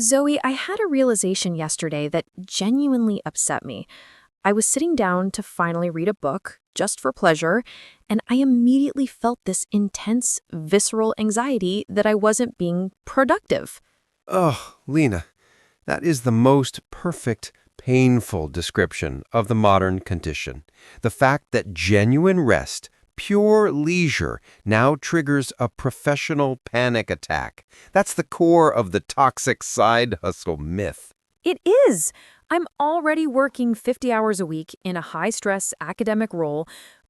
Zoe, I had a realization yesterday that genuinely upset me. I was sitting down to finally read a book, just for pleasure, and I immediately felt this intense, visceral anxiety that I wasn't being productive. Oh, Lena, that is the most perfect, painful description of the modern condition. The fact that genuine rest, pure leisure, now triggers a professional panic attack. That's the core of the toxic side hustle myth. It is! I'm already working 50 hours a week in a high stress academic role.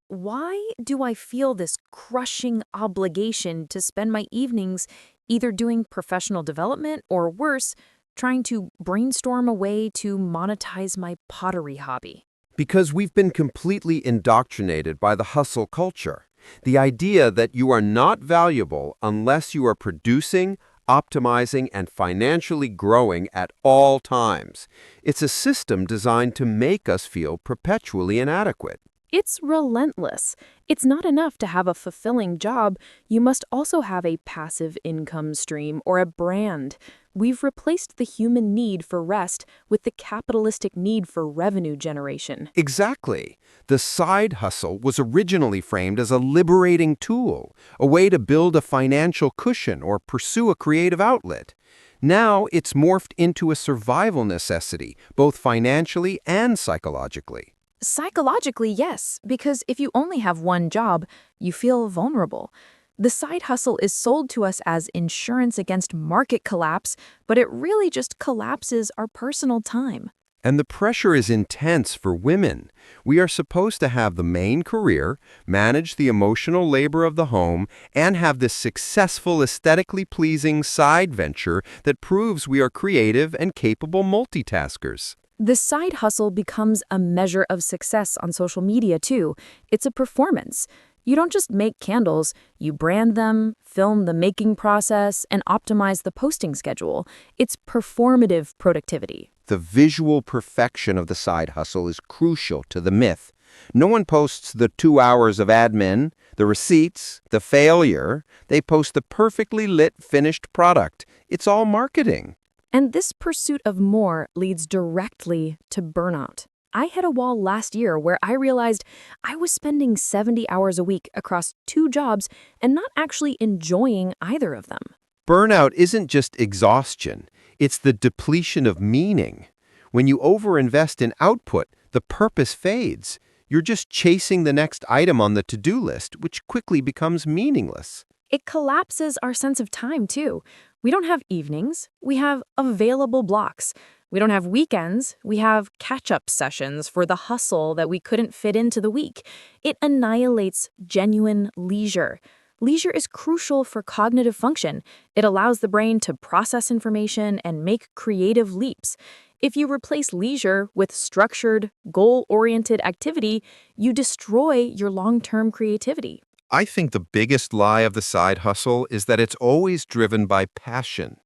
Why do I feel this crushing obligation to spend my evenings either doing professional development or worse, trying to brainstorm a way to monetize my pottery hobby? Because we've been completely indoctrinated by the hustle culture. The idea that you are not valuable unless you are producing, optimizing, and financially growing at all times. It's a system designed to make us feel perpetually inadequate. It's relentless. It's not enough to have a fulfilling job. You must also have a passive income stream or a brand. We've replaced the human need for rest with the capitalistic need for revenue generation. Exactly. The side hustle was originally framed as a liberating tool, a way to build a financial cushion or pursue a creative outlet. Now it's morphed into a survival necessity, both financially and psychologically. Psychologically, yes, because if you only have one job, you feel vulnerable. The side hustle is sold to us as insurance against market collapse, but it really just collapses our personal time. And the pressure is intense for women. We are supposed to have the main career, manage the emotional labor of the home, and have this successful, aesthetically pleasing side venture that proves we are creative and capable multitaskers. The side hustle becomes a measure of success on social media, too. It's a performance. You don't just make candles, you brand them, film the making process, and optimize the posting schedule. It's performative productivity. The visual perfection of the side hustle is crucial to the myth. No one posts the 2 hours of admin, the receipts, the failure. They post the perfectly lit finished product. It's all marketing. And this pursuit of more leads directly to burnout. I hit a wall last year where I realized I was spending 70 hours a week across two jobs and not actually enjoying either of them. Burnout isn't just exhaustion, it's the depletion of meaning. When you overinvest in output, the purpose fades. You're just chasing the next item on the to-do list, which quickly becomes meaningless. It collapses our sense of time, too. We don't have evenings, we have available blocks. We don't have weekends, we have catch-up sessions for the hustle that we couldn't fit into the week. It annihilates genuine leisure. Leisure is crucial for cognitive function. It allows the brain to process information and make creative leaps. If you replace leisure with structured, goal-oriented activity, you destroy your long-term creativity. I think the biggest lie of the side hustle is that it's always driven by passion.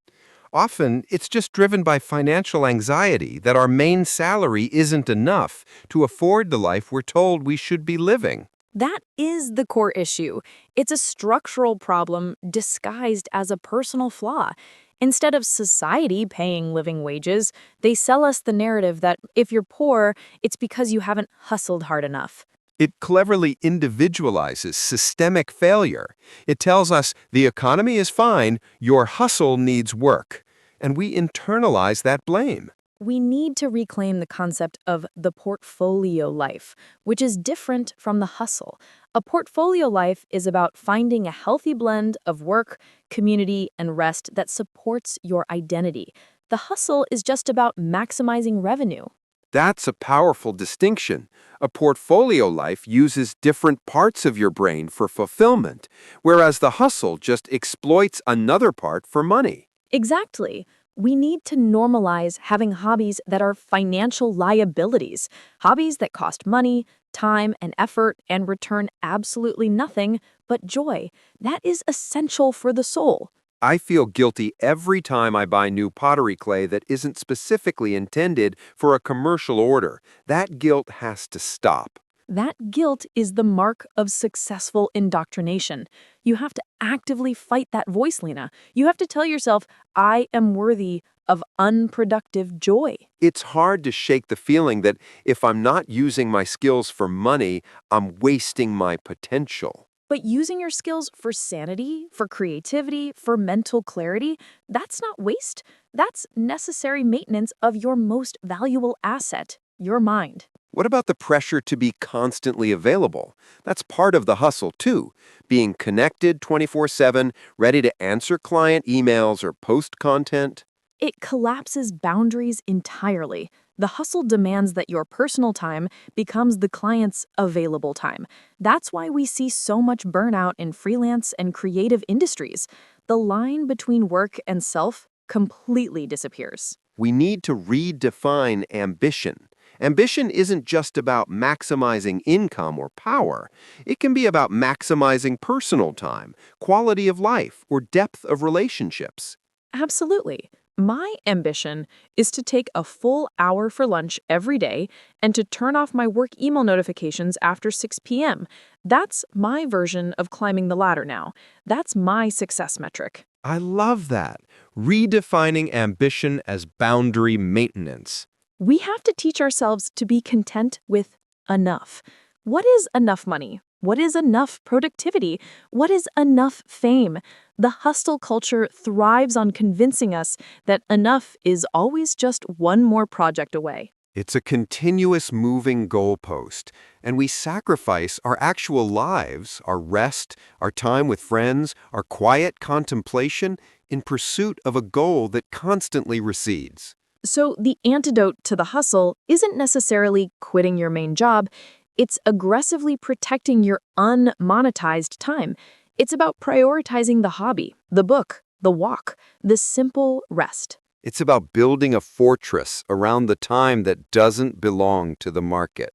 Often, it's just driven by financial anxiety that our main salary isn't enough to afford the life we're told we should be living. That is the core issue. It's a structural problem disguised as a personal flaw. Instead of society paying living wages, they sell us the narrative that if you're poor, it's because you haven't hustled hard enough. It cleverly individualizes systemic failure. It tells us the economy is fine, your hustle needs work. And we internalize that blame. We need to reclaim the concept of the portfolio life, which is different from the hustle. A portfolio life is about finding a healthy blend of work, community, and rest that supports your identity. The hustle is just about maximizing revenue. That's a powerful distinction. A portfolio life uses different parts of your brain for fulfillment, whereas the hustle just exploits another part for money. Exactly. We need to normalize having hobbies that are financial liabilities, hobbies that cost money, time, and effort and return absolutely nothing but joy. That is essential for the soul. I feel guilty every time I buy new pottery clay that isn't specifically intended for a commercial order. That guilt has to stop. That guilt is the mark of successful indoctrination. You have to actively fight that voice, Lena. You have to tell yourself, I am worthy of unproductive joy. It's hard to shake the feeling that if I'm not using my skills for money, I'm wasting my potential. But using your skills for sanity, for creativity, for mental clarity, that's not waste. That's necessary maintenance of your most valuable asset, your mind. What about the pressure to be constantly available? That's part of the hustle, too. Being connected 24/7, ready to answer client emails or post content. It collapses boundaries entirely. The hustle demands that your personal time becomes the client's available time. That's why we see so much burnout in freelance and creative industries. The line between work and self completely disappears. We need to redefine ambition. Ambition isn't just about maximizing income or power. It can be about maximizing personal time, quality of life, or depth of relationships. Absolutely. My ambition is to take a full hour for lunch every day and to turn off my work email notifications after 6 p.m. That's my version of climbing the ladder now. That's my success metric. I love that. Redefining ambition as boundary maintenance. We have to teach ourselves to be content with enough. What is enough money? What is enough productivity? What is enough fame? The hustle culture thrives on convincing us that enough is always just one more project away. It's a continuous moving goalpost, and we sacrifice our actual lives, our rest, our time with friends, our quiet contemplation in pursuit of a goal that constantly recedes. So the antidote to the hustle isn't necessarily quitting your main job. It's aggressively protecting your unmonetized time. It's about prioritizing the hobby, the book, the walk, the simple rest. It's about building a fortress around the time that doesn't belong to the market.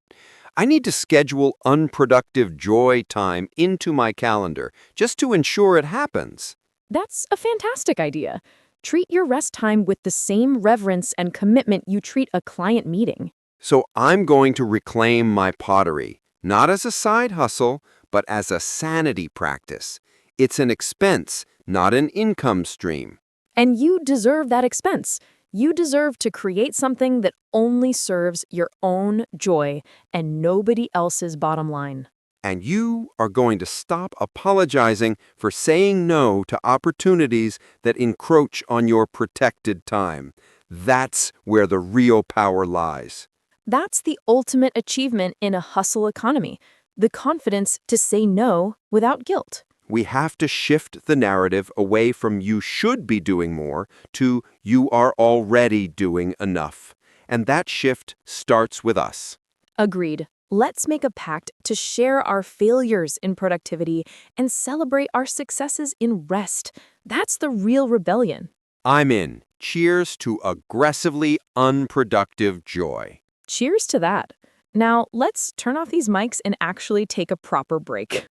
I need to schedule unproductive joy time into my calendar just to ensure it happens. That's a fantastic idea. Treat your rest time with the same reverence and commitment you treat a client meeting. So I'm going to reclaim my pottery, not as a side hustle, but as a sanity practice. It's an expense, not an income stream. And you deserve that expense. You deserve to create something that only serves your own joy and nobody else's bottom line. And you are going to stop apologizing for saying no to opportunities that encroach on your protected time. That's where the real power lies. That's the ultimate achievement in a hustle economy, the confidence to say no without guilt. We have to shift the narrative away from you should be doing more to you are already doing enough. And that shift starts with us. Agreed. Let's make a pact to share our failures in productivity and celebrate our successes in rest. That's the real rebellion. I'm in. Cheers to aggressively unproductive joy. Cheers to that. Now, let's turn off these mics and actually take a proper break.